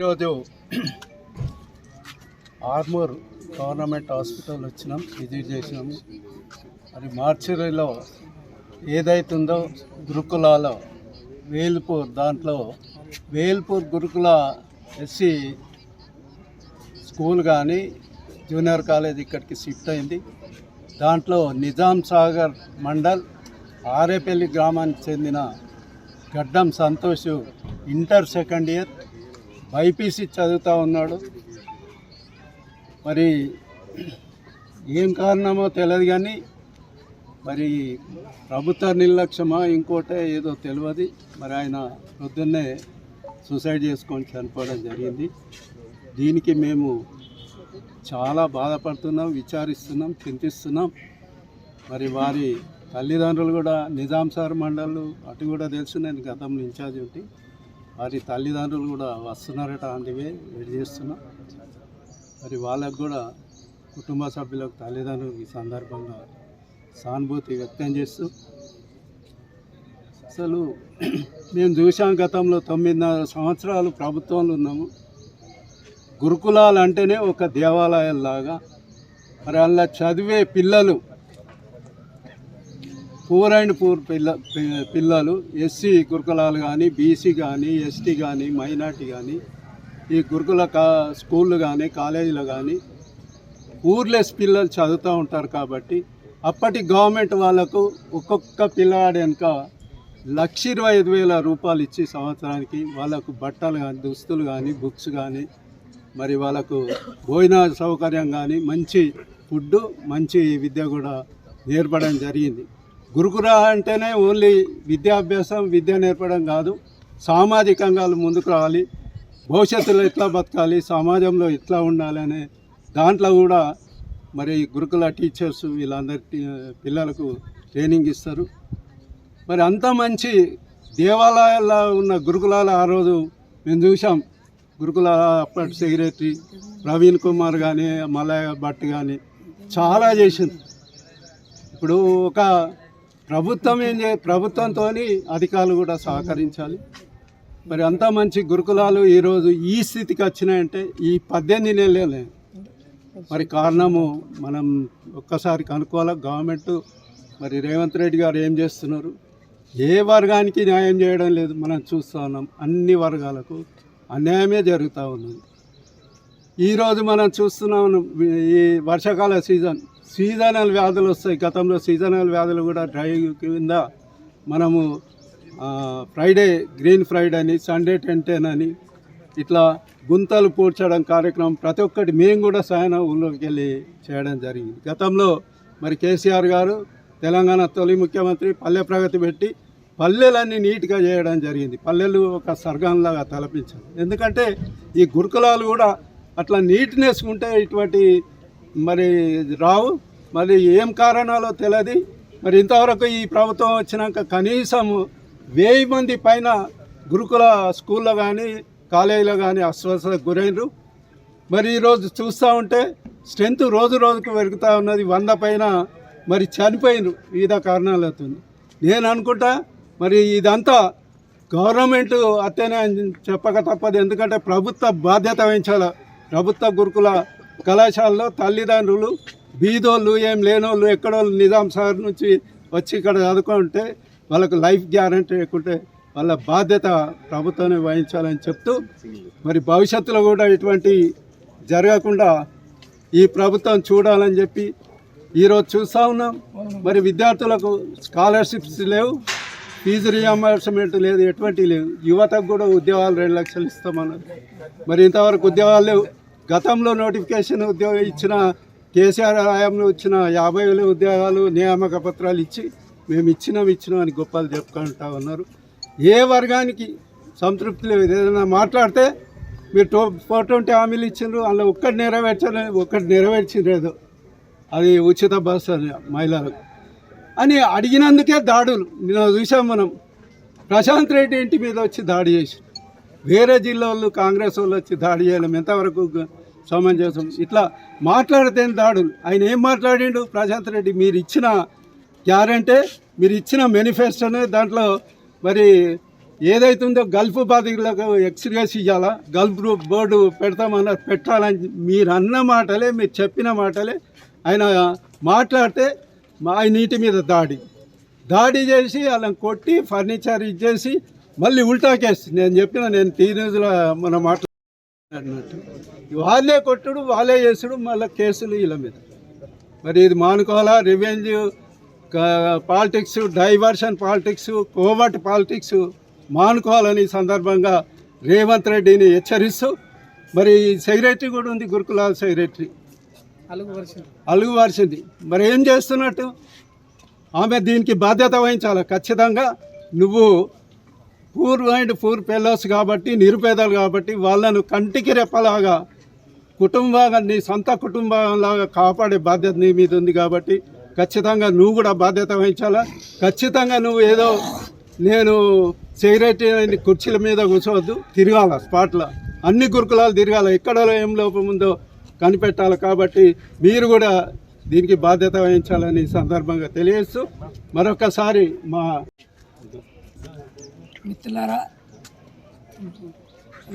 ఈరోజు Armoor government hospital వచ్చినాం, visit చేసినాము. మరి మార్చిలో ఏదైతుందో గురుకులాలో వేల్పూర్, దాంట్లో వేల్పూర్ గురుకుల ఎస్సీ స్కూల్ కానీ జూనియర్ కాలేజ్ ఇక్కడికి షిఫ్ట్ అయింది. దాంట్లో నిజాం సాగర్ మండల్ ఆరేపల్లి గ్రామానికి చెందిన గడ్డం Santosh inter second year BiPC చదువుతూ ఉన్నాడు. మరి ఏం కారణమో తెలియదు కానీ మరి ప్రభుత్వ నిర్లక్ష్యమా ఇంకోటే ఏదో తెలియదు. మరి ఆయన పొద్దున్నే సూసైడ్ చేసుకొని చనిపోవడం జరిగింది. దీనికి మేము చాలా బాధపడుతున్నాం, విచారిస్తున్నాం, చింతిస్తున్నాం. మరి వారి తల్లిదండ్రులు కూడా నిజాం సార్ మండలు అటు కూడా తెలుసు, నేను గతంలో ఇన్ఛార్జ్ ఉంటే వారి తల్లిదండ్రులు కూడా వస్తున్నారట, అందువే వెయిట్ చేస్తున్నాం. మరి వాళ్ళకు కూడా కుటుంబ సభ్యులకు, తల్లిదండ్రులకు ఈ సందర్భంగా సానుభూతి వ్యక్తం చేస్తూ, అసలు మేము చూసాం గతంలో 9.5 సంవత్సరాలు ప్రభుత్వంలో ఉన్నాము. గురుకులాలు అంటేనే ఒక దేవాలయాల్లాగా. మరి అలా చదివే పిల్లలు పూర్ అండ్ పూర్ పిల్లలు ఎస్సీ గురుకులాలు కానీ, బీసీ కానీ, ఎస్టీ కానీ, మైనార్టీ కానీ, ఈ గురుకుల స్కూళ్ళు కానీ, కాలేజీలు కానీ ఊర్లెస్ పిల్లలు చదువుతూ ఉంటారు. కాబట్టి అప్పటి గవర్నమెంట్ వాళ్ళకు ఒక్కొక్క పిల్లవాడు వెనుక 1,25,000 రూపాయలు ఇచ్చి సంవత్సరానికి వాళ్ళకు బట్టలు కానీ, దుస్తులు కానీ, బుక్స్ కానీ, మరి వాళ్ళకు భోజన సౌకర్యం కానీ, మంచి ఫుడ్, మంచి విద్య కూడా నేర్పడం జరిగింది. గురుకుల అంటేనే ఓన్లీ విద్యాభ్యాసం, విద్య నేర్పడం కాదు, సామాజికంగా ముందుకు రావాలి, భవిష్యత్తులో ఎట్లా బతకాలి, సమాజంలో ఎట్లా ఉండాలి అనే దాంట్లో కూడా మరి గురుకుల టీచర్స్ వీళ్ళందరి పిల్లలకు ట్రైనింగ్ ఇస్తారు. మరి అంత మంచి దేవాలయాల్లో ఉన్న గురుకులాలు ఆ రోజు మేము చూసాం. గురుకుల అప్పటి సెక్రటరీ ప్రవీణ్ కుమార్ కానీ, మలయ భట్ కానీ చాలా చేసింది. ఇప్పుడు ఒక ప్రభుత్వం ప్రభుత్వంతో అధికారులు కూడా సహకరించాలి. మరి అంత మంచి గురుకులాలు ఈరోజు ఈ స్థితికి వచ్చినాయంటే ఈ 18 నెలలే. మరి కారణము మనం ఒక్కసారి కనుక్కోవాలి. గవర్నమెంట్ మరి రేవంత్ రెడ్డి గారు ఏం చేస్తున్నారు, ఏ వర్గానికి న్యాయం చేయడం లేదు. మనం చూస్తూ ఉన్నాం, అన్ని వర్గాలకు అన్యాయమే జరుగుతూ ఉన్నది. ఈరోజు మనం చూస్తున్నాం, ఈ వర్షాకాల సీజనల్ వ్యాధులు వస్తాయి. గతంలో సీజనల్ వ్యాధులు కూడా డ్రైవ్ కింద మనము ఫ్రైడే గ్రీన్ ఫ్రైడే అని, సండే 10-10 అని ఇట్లా గుంతలు పూడ్చడం కార్యక్రమం ప్రతి ఒక్కటి మేము కూడా సాయన ఊళ్ళోకి వెళ్ళి చేయడం జరిగింది. గతంలో మరి కేసీఆర్ గారు తెలంగాణ తొలి ముఖ్యమంత్రి పల్లె ప్రగతి పెట్టి పల్లెలన్నీ నీట్గా చేయడం జరిగింది. పల్లెలు ఒక స్వర్గంలాగా తలపించారు. ఎందుకంటే ఈ గురుకులాలు కూడా అట్లా నీట్నెస్ ఉంటే ఇటువంటి మరి రావు. మరి ఏం కారణాలో తెలియదు. మరి ఇంతవరకు ఈ ప్రభుత్వం వచ్చినాక కనీసం 1000 మంది పైన గురుకుల స్కూల్లో కానీ, కాలేజీలో కానీ అస్వస్థతకు గురైనరు. మరి ఈరోజు చూస్తూ ఉంటే స్ట్రెంత్ రోజు రోజుకు పెరుగుతూ ఉన్నది. 100 పైన మరి చనిపోయినరు వివిధ కారణాలు అవుతుంది. నేను అనుకుంటా మరి ఇదంతా గవర్నమెంట్ అత్తేనే అని చెప్పక తప్పదు. ఎందుకంటే ప్రభుత్వ బాధ్యత వహించాలి. ప్రభుత్వ గురుకుల కళాశాలలో తల్లిదండ్రులు బీదోళ్ళు, ఏం లేనోళ్ళు, ఎక్కడోళ్ళు నిజాం సాగర్ నుంచి వచ్చి ఇక్కడ చదువుకుంటే వాళ్ళకు లైఫ్ గ్యారంటీ లేకుంటే వాళ్ళ బాధ్యత ప్రభుత్వాన్ని వహించాలని చెప్తూ, మరి భవిష్యత్తులో కూడా ఇటువంటి జరగకుండా ఈ ప్రభుత్వం చూడాలని చెప్పి ఈరోజు చూస్తూ ఉన్నాం. మరి విద్యార్థులకు స్కాలర్షిప్స్ లేవు, ఫీజు రియంబర్స్మెంట్ లేదు, ఎటువంటి లేవు. యువతకు కూడా ఉద్యోగాలు 2 లక్షలు ఇస్తామన్నారు. మరి ఇంతవరకు ఉద్యోగాలు లేవు. గతంలో నోటిఫికేషన్ ఉద్యోగం ఇచ్చిన కేసీఆర్ హయాంలో ఇచ్చిన 50,000 ఉద్యోగాలు నియామక పత్రాలు ఇచ్చి మేము ఇచ్చినాం అని గొప్పలు చెప్పుకుంటా ఉన్నారు. ఏ వర్గానికి సంతృప్తి లేదు. ఏదైనా మాట్లాడితే మీరు 420 హామీలు ఇచ్చిండ్రు, అందులో ఒక్కటి నెరవేర్చిండ్రు, అది ఉచిత బస్సు అని మహిళలకు అని అడిగినందుకే దాడులు నిన్న చూసాం మనం. ప్రశాంత్ రెడ్డి ఇంటి మీద వచ్చి దాడి చేసి, వేరే జిల్లా వాళ్ళు కాంగ్రెస్ వాళ్ళు వచ్చి దాడి చేయడం ఎంతవరకు సమంజసం? ఇట్లా మాట్లాడితే దాడులు. ఆయన ఏం మాట్లాడిండు ప్రశాంత్ రెడ్డి? మీరు ఇచ్చిన గ్యారంటీ, మీరు ఇచ్చిన మేనిఫెస్టోనే దాంట్లో మరి ఏదైతుందో గల్ఫ్ బాధితులకు ఎక్స్గ్రేస్ ఇవ్వాలా, గల్ఫ్ బోర్డు పెడతామన్నారు, పెట్టాలని మీరు అన్న మాటలే, మీరు చెప్పిన మాటలే ఆయన మాట్లాడితే ఆయన నీటి మీద దాడి చేసి వాళ్ళని కొట్టి ఫర్నిచర్ ఇచ్చేసి మళ్ళీ ఉల్టా కేసు నేను టీన్యూస్లో మనం మాట్లాడినట్టు వాళ్ళే కొట్టుడు, వాళ్ళే చేసుడు, మళ్ళీ కేసులు వీళ్ళ మీద. మరి ఇది మానుకోవాలా? Revenge politics, diversion politics, covert politics మానుకోవాలని సందర్భంగా రేవంత్ రెడ్డిని హెచ్చరిస్తూ, మరి సెక్రటరీ కూడా ఉంది, గురుకులాల సెక్రటరీ అలుగు వరిసింది. మరి ఏం చేస్తున్నట్టు? ఆమె దీనికి బాధ్యత వహించాలి ఖచ్చితంగా. నువ్వు పూర్ ఫెలోస్ కాబట్టి, నిరుపేదలు కాబట్టి వాళ్ళను కంటికి రెప్పలాగా నీ సొంత కుటుంబంలాగా కాపాడే బాధ్యత నీ మీద ఉంది కాబట్టి ఖచ్చితంగా నువ్వు కూడా బాధ్యత వహించాలా. ఖచ్చితంగా నువ్వు ఏదో నేను సెక్రటరీ కుర్చీల మీద కూర్చోవద్దు, తిరగాల స్పాట్లో, అన్ని గురుకులాలు తిరగాల, ఎక్కడ ఏం లోపం ఉందో కనిపెట్టాలి. కాబట్టి మీరు కూడా దీనికి బాధ్యత వహించాలని సందర్భంగా తెలియజేస్తూ మరొకసారి మా మిత్రులారా,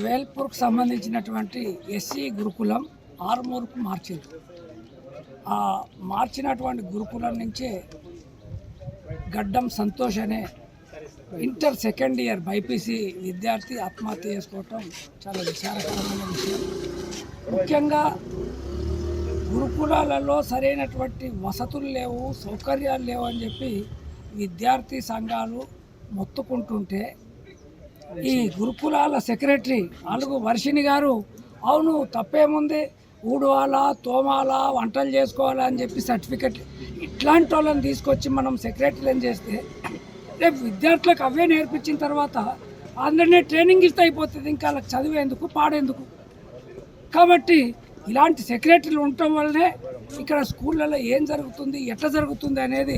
వేల్పూర్కు సంబంధించినటువంటి ఎస్సీ గురుకులం ఆర్మూర్కు మార్చింది. ఆ మార్చినటువంటి గురుకులం నుంచే గడ్డం సంతోష్ అనే ఇంటర్ సెకండ్ ఇయర్ బైపీసీ విద్యార్థి ఆత్మహత్య చేసుకోవటం చాలా విచారకరమైన విషయం. ముఖ్యంగా గురుకులాలలో సరైనటువంటి వసతులు లేవు, సౌకర్యాలు లేవు అని చెప్పి విద్యార్థి సంఘాలు మొత్తుకుంటుంటే ఈ గురుకులాల సెక్రటరీ అలుగు వర్షిణి గారు అవును తప్పేముంది, ఊడవాలా, తోమాలా, వంటలు చేసుకోవాలా అని చెప్పి సర్టిఫికెట్ ఇట్లాంటి వాళ్ళని తీసుకొచ్చి మనం సెక్రటరీలను చేస్తే రేపు విద్యార్థులకు అవే నేర్పించిన తర్వాత అందరినీ ట్రైనింగ్ ఇస్తే అయిపోతుంది, ఇంకా వాళ్ళకి చదివేందుకు పాడేందుకు. కాబట్టి ఇలాంటి సెక్రటరీలు ఉండటం వల్లనే ఇక్కడ స్కూళ్ళలో ఏం జరుగుతుంది, ఎట్లా జరుగుతుంది అనేది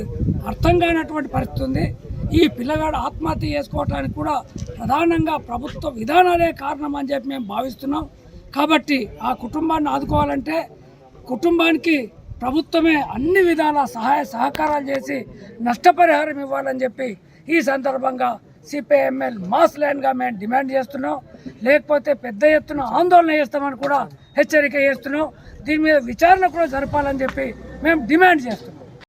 అర్థం కానటువంటి పరిస్థితి ఉంది. ఈ పిల్లగాడు ఆత్మహత్య చేసుకోవడానికి కూడా ప్రధానంగా ప్రభుత్వ విధానాలే కారణం అని చెప్పి మేము భావిస్తున్నాం. కాబట్టి ఆ కుటుంబాన్ని ఆదుకోవాలంటే కుటుంబానికి ప్రభుత్వమే అన్ని విధాల సహాయ సహకారాలు చేసి నష్టపరిహారం ఇవ్వాలని చెప్పి ఈ సందర్భంగా సిపిఐఎంఎల్ మాస్ లైన్గా మేము డిమాండ్ చేస్తున్నాం. లేకపోతే పెద్ద ఎత్తున ఆందోళన చేస్తామని కూడా హెచ్చరిక చేస్తున్నాం. దీని మీద విచారణ కూడా జరపాలని చెప్పి మేము డిమాండ్ చేస్తున్నాం.